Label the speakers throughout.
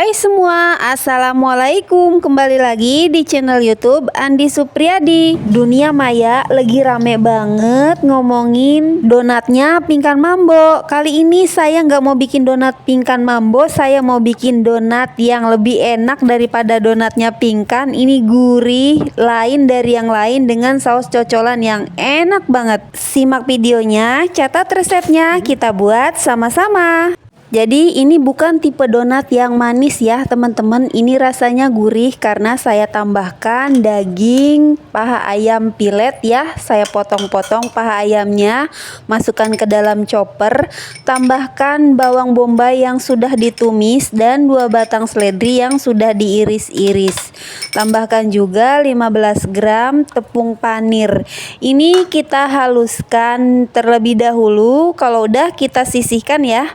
Speaker 1: Hai semua, assalamualaikum. Kembali lagi di channel YouTube Andi Supriyadi. Dunia maya lagi rame banget ngomongin donatnya Pingkan Mambo. Kali ini saya nggak mau bikin donat Pingkan Mambo, saya mau bikin donat yang lebih enak daripada donatnya Pingkan. Ini gurih, lain dari yang lain dengan saus cocolan yang enak banget. Simak videonya, catat resepnya, kita buat sama-sama. Jadi ini bukan tipe donat yang manis ya teman-teman. Ini rasanya gurih karena saya tambahkan daging paha ayam pilet ya. Saya potong-potong paha ayamnya, masukkan ke dalam chopper. Tambahkan bawang bombay yang sudah ditumis dan 2 batang seledri yang sudah diiris-iris. Tambahkan juga 15 gram tepung panir. Ini kita haluskan terlebih dahulu. Kalau udah kita sisihkan ya.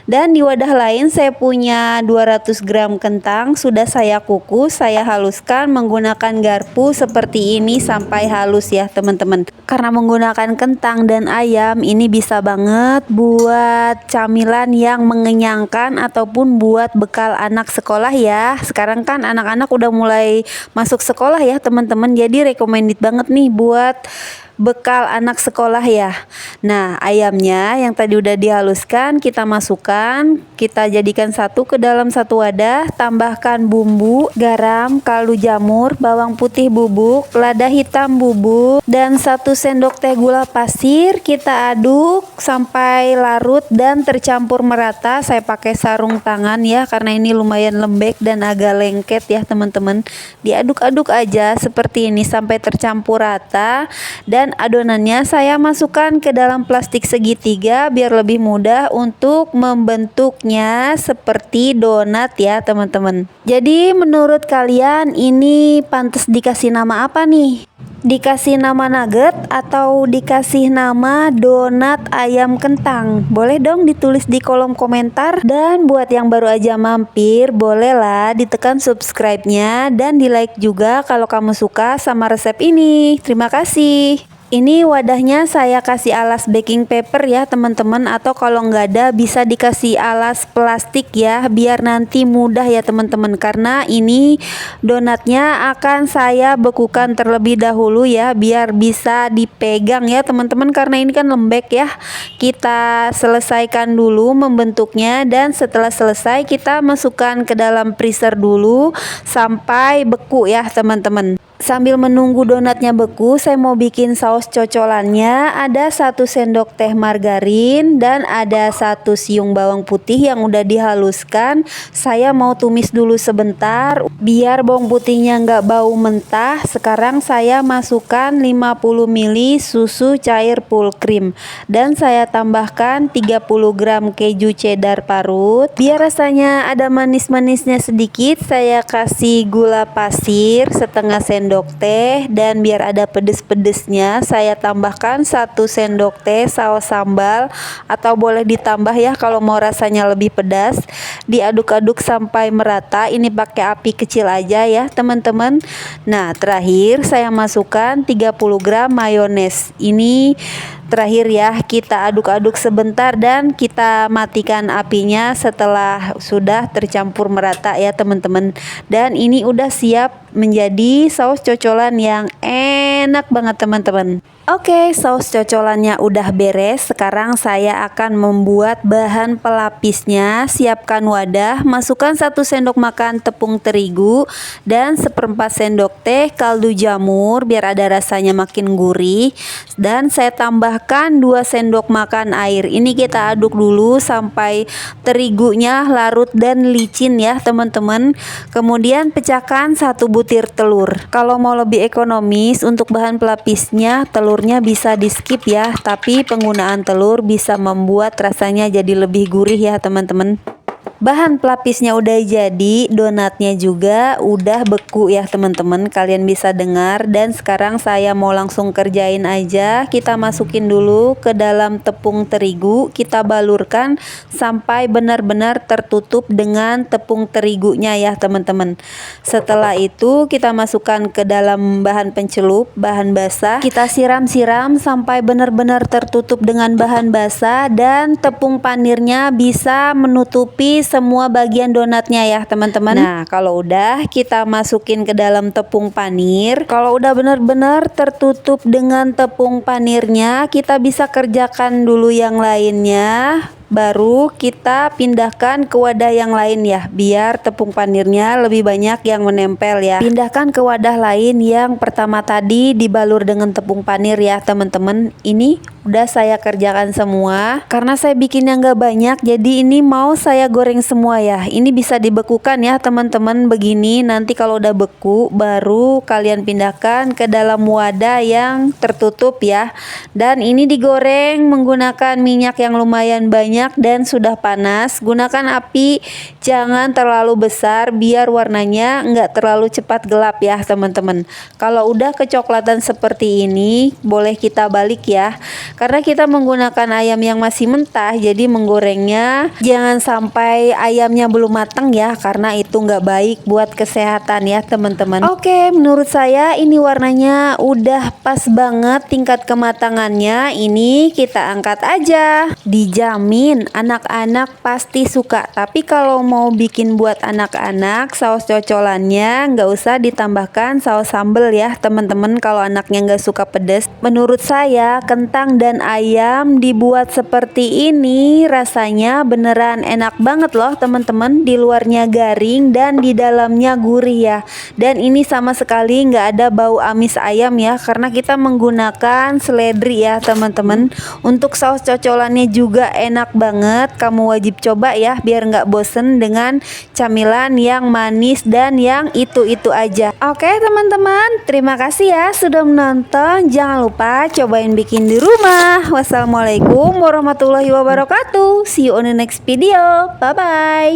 Speaker 1: Dan di wadah lain saya punya 200 gram kentang, sudah saya kukus, saya haluskan menggunakan garpu seperti ini sampai halus ya teman-teman. Karena menggunakan kentang dan ayam ini bisa banget buat camilan yang mengenyangkan ataupun buat bekal anak sekolah ya. Sekarang kan anak-anak udah mulai masuk sekolah ya teman-teman, jadi recommended banget nih buat bekal anak sekolah ya. Nah, ayamnya yang tadi udah dihaluskan kita masukkan, kita jadikan satu ke dalam satu wadah. Tambahkan bumbu, garam, kaldu jamur, bawang putih bubuk, lada hitam bubuk, dan 1 sendok teh gula pasir. Kita aduk sampai larut dan tercampur merata. Saya pakai sarung tangan ya karena ini lumayan lembek dan agak lengket ya teman-teman. Diaduk-aduk aja seperti ini sampai tercampur rata. Dan adonannya saya masukkan ke dalam plastik segitiga biar lebih mudah untuk membentuknya seperti donat ya teman-teman. Jadi menurut kalian ini pantas dikasih nama apa nih? Dikasih nama nugget atau dikasih nama donat ayam kentang? Boleh dong ditulis di kolom komentar. Dan buat yang baru aja mampir, bolehlah ditekan subscribe-nya dan di like juga kalau kamu suka sama resep ini. Terima kasih. Ini wadahnya saya kasih alas baking paper ya teman-teman, atau kalau nggak ada bisa dikasih alas plastik ya biar nanti mudah ya teman-teman, karena ini donatnya akan saya bekukan terlebih dahulu ya biar bisa dipegang ya teman-teman, karena ini kan lembek ya. Kita selesaikan dulu membentuknya dan setelah selesai kita masukkan ke dalam freezer dulu sampai beku ya teman-teman. Sambil menunggu donatnya beku, saya mau bikin saus cocolannya. Ada 1 sendok teh margarin dan ada 1 siung bawang putih yang udah dihaluskan. Saya mau tumis dulu sebentar biar bawang putihnya nggak bau mentah. Sekarang saya masukkan 50 ml susu cair full cream dan saya tambahkan 30 gram keju cheddar parut. Biar rasanya ada manis-manisnya sedikit, saya kasih gula pasir setengah sendok teh, dan biar ada pedes-pedesnya saya tambahkan 1 sendok teh saus sambal, atau boleh ditambah ya kalau mau rasanya lebih pedas. Diaduk-aduk sampai merata, ini pakai api kecil aja ya teman-teman. Nah, terakhir saya masukkan 30 gram mayones. Ini terakhir ya, kita aduk-aduk sebentar dan kita matikan apinya setelah sudah tercampur merata ya teman-teman. Dan ini udah siap menjadi saus cocolan yang enak banget teman-teman. Oke, saus cocolannya udah beres. Sekarang saya akan membuat bahan pelapisnya. Siapkan wadah, masukkan 1 sendok makan tepung terigu dan 1/4 sendok teh kaldu jamur biar ada rasanya makin gurih. Dan saya tambahkan 2 sendok makan air. Ini kita aduk dulu sampai terigunya larut dan licin ya teman-teman. Kemudian pecahkan 1 butir telur. Kalau mau lebih ekonomis untuk bahan pelapisnya, telurnya bisa di skip ya, tapi penggunaan telur bisa membuat rasanya jadi lebih gurih ya teman-teman. Bahan pelapisnya udah jadi, donatnya juga udah beku ya teman-teman, kalian bisa dengar. Dan sekarang saya mau langsung kerjain aja. Kita masukin dulu ke dalam tepung terigu, kita balurkan sampai benar-benar tertutup dengan tepung terigunya ya teman-teman. Setelah itu kita masukkan ke dalam bahan pencelup, bahan basah. Kita siram-siram sampai benar-benar tertutup dengan bahan basah, dan tepung panirnya bisa menutupi semua bagian donatnya ya teman-teman. Nah kalau udah kita masukin ke dalam tepung panir. Kalau udah benar-benar tertutup dengan tepung panirnya, kita bisa kerjakan dulu yang lainnya. Baru kita pindahkan ke wadah yang lain ya, biar tepung panirnya lebih banyak yang menempel ya. Pindahkan ke wadah lain yang pertama tadi dibalur dengan tepung panir ya teman-teman. Ini udah saya kerjakan semua. Karena saya bikinnya nggak banyak, jadi ini mau saya goreng semua ya. Ini bisa dibekukan ya teman-teman begini. Nanti kalau udah beku, baru kalian pindahkan ke dalam wadah yang tertutup ya. Dan ini digoreng menggunakan minyak yang lumayan banyak dan sudah panas. Gunakan api jangan terlalu besar biar warnanya nggak terlalu cepat gelap ya teman-teman. Kalau udah kecoklatan seperti ini, boleh kita balik ya. Karena kita menggunakan ayam yang masih mentah, jadi menggorengnya jangan sampai ayamnya belum matang ya, karena itu nggak baik buat kesehatan ya teman-teman. Oke, menurut saya ini warnanya udah pas banget tingkat kematangannya. Ini kita angkat aja. Dijamin anak-anak pasti suka. Tapi kalau mau bikin buat anak-anak, saus cocolannya nggak usah ditambahkan saus sambal ya teman-teman, kalau anaknya nggak suka pedas. Menurut saya kentang dan ayam dibuat seperti ini rasanya beneran enak banget loh teman-teman. Di luarnya garing dan di dalamnya gurih ya. Dan ini sama sekali nggak ada bau amis ayam ya, karena kita menggunakan seledri ya teman-teman. Untuk saus cocolannya juga enak banget, kamu wajib coba ya biar nggak bosen dengan camilan yang manis dan yang itu-itu aja. Oke teman-teman, terima kasih ya sudah menonton. Jangan lupa cobain bikin di rumah. Wassalamualaikum warahmatullahi wabarakatuh. See you on the next video. Bye bye.